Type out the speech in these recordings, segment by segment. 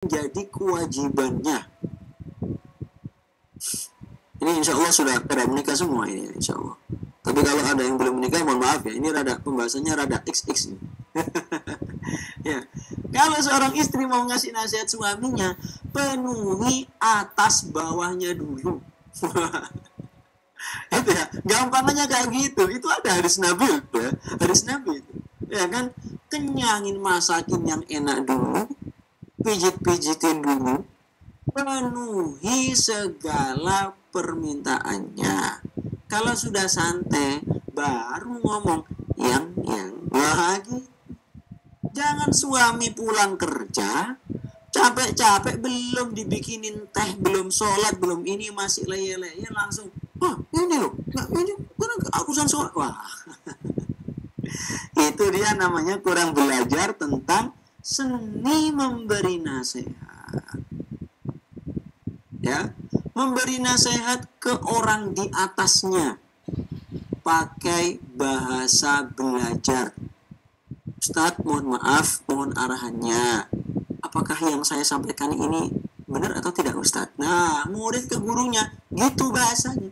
jadi kewajibannya. Ini insya Allah sudah pada menikah semua ini, insya Allah. Tapi kalau ada yang belum menikah, mohon maaf ya, ini pembahasannya rada XX nih. Ya. Kalau seorang istri mau ngasih nasihat suaminya, penuhi atas bawahnya dulu. Itu ya, gampangnya kayak gitu. Itu ada hadis Nabi ya, hadis Nabi itu. Ya kan, kenyangin, masakin yang enak dulu, pijit-pijitin dulu, penuhi segala permintaannya. Kalau sudah santai, baru ngomong yang lagi. Jangan suami pulang kerja, capek-capek belum dibikinin teh, belum sholat, belum ini, masih leye-leye, langsung, wah ini loh, ini urusan sholat. Wah, itu dia namanya kurang belajar tentang seni memberi nasihat. Ya, memberi nasihat ke orang di atasnya pakai bahasa belajar. Ustadz, mohon maaf, mohon arahannya. Apakah yang saya sampaikan ini benar atau tidak, Ustadz? Nah, murid ke gurunya, gitu bahasanya.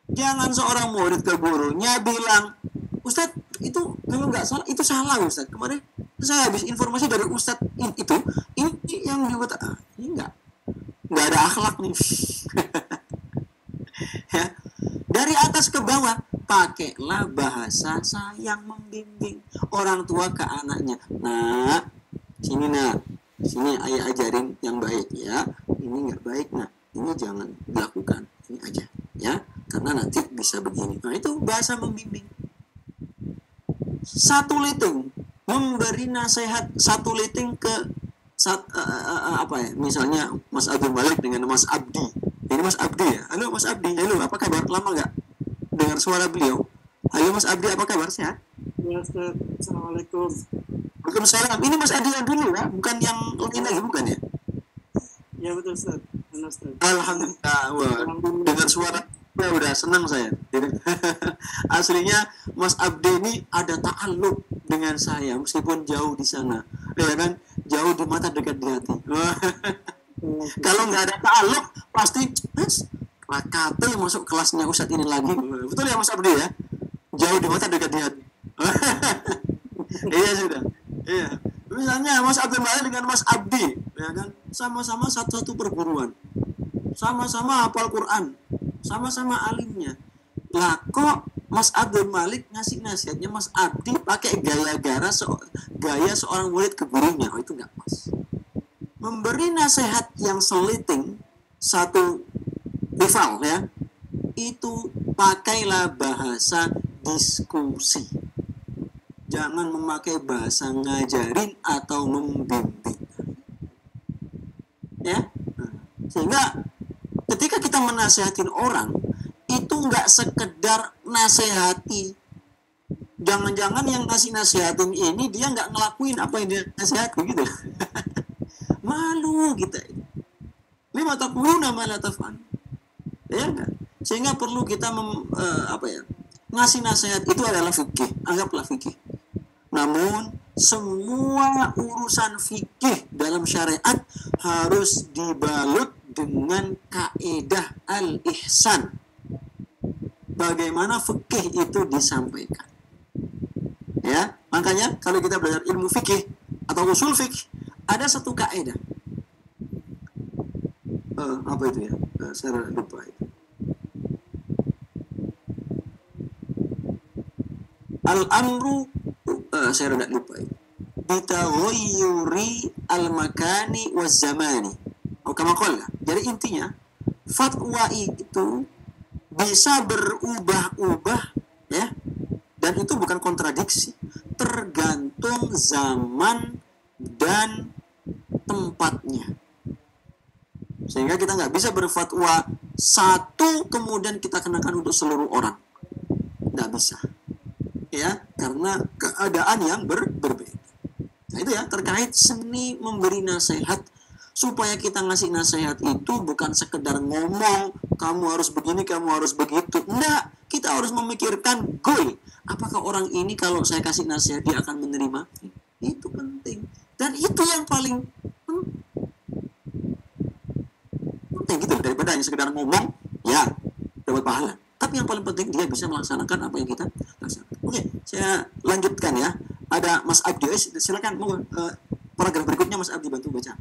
Jangan seorang murid ke gurunya bilang, Ustadz, itu kalau nggak salah, itu salah, Ustadz. Kemarin saya habis informasi dari Ustadz itu, ini yang dibuat, ini nggak ada akhlak nih. Ya, dari atas ke bawah pakailah bahasa sayang membimbing orang tua ke anaknya. Nah, sini nak, sini ayah ajarin yang baik ya. Ini nggak baik nak, ini jangan dilakukan, ini aja ya, karena nanti bisa begini. Nah, itu bahasa membimbing. Satu liting memberi nasihat, satu liting ke apa ya, misalnya Mas Abdul Malik dengan Mas Abdi. Ini Mas Abdi ya. Halo Mas Abdi, halo, apa kabar? Lama nggak dengar suara beliau? Halo Mas Abdi, apa kabar? Sehat? Ya Ustaz, Assalamualaikum. Waalaikumsalam. Ini Mas Abdi yang dulu ya, bukan yang lain lagi, bukan ya? Ya betul Ustaz. Ustaz. Alhamdulillah. Wah, dengar suara ya udah senang saya. Aslinya Mas Abdi ini ada ta'alluq dengan saya meskipun jauh di sana. Ya kan? Jauh di mata, dekat di hati. Kalau nggak ada ta'alluq pasti Rakate masuk kelasnya Ustadz ini lagi. Betul ya Mas Abdi ya? Jauh di mata, dekat di hati. Iya sudah. Iya. Misalnya Mas Abdul Malik dengan Mas Abdi, ya kan? Sama-sama satu perguruan. Sama-sama hafal Quran. Sama-sama alimnya. Lah kok Mas Abdul Malik ngasih nasihatnya Mas Abdi pakai gaya seorang murid ke gurunya. Oh, itu nggak pas. Memberi nasihat yang seliting, satu rival ya, itu pakailah bahasa diskusi. Jangan memakai bahasa ngajarin atau membimbing. Ya, sehingga ketika kita menasehatin orang, itu nggak sekedar nasehati. Jangan-jangan yang ngasih nasihatin ini dia nggak ngelakuin apa yang dia nasehati gitu. Malu kita. Lima taquluna ma la taf'al. Ya enggak? Sehingga perlu kita ngasih nasihat itu adalah fikih, anggaplah fikih. Namun semua urusan fikih dalam syariat harus dibalut dengan kaidah al-ihsan. Bagaimana fikih itu disampaikan. Ya, makanya kalau kita belajar ilmu fikih atau usul fikih, ada satu kaidah. Apa itu ya? Saya lupa itu. Al-amru, saya rada lupa itu. Bitaghayyuri al-makani waz-zamani. Kama qala. Jadi intinya, fatwa itu bisa berubah-ubah ya. Dan itu bukan kontradiksi, tergantung zaman dan tempatnya. Sehingga kita nggak bisa berfatwa satu kemudian kita kenakan untuk seluruh orang. Nggak bisa. Ya, karena keadaan yang berbeda. Nah itu ya, terkait seni memberi nasihat, supaya kita ngasih nasihat itu bukan sekedar ngomong, kamu harus begini, kamu harus begitu. Enggak, kita harus memikirkan goal. Apakah orang ini kalau saya kasih nasihat dia akan menerima? Itu penting. Dan itu yang paling ada yang sekedar ngomong, ya dapat pahala. Tapi yang paling penting dia bisa melaksanakan apa yang kita laksanakan. Oke, saya lanjutkan ya. Ada Mas Abdi, silakan paragraf berikutnya Mas Abdi bantu baca.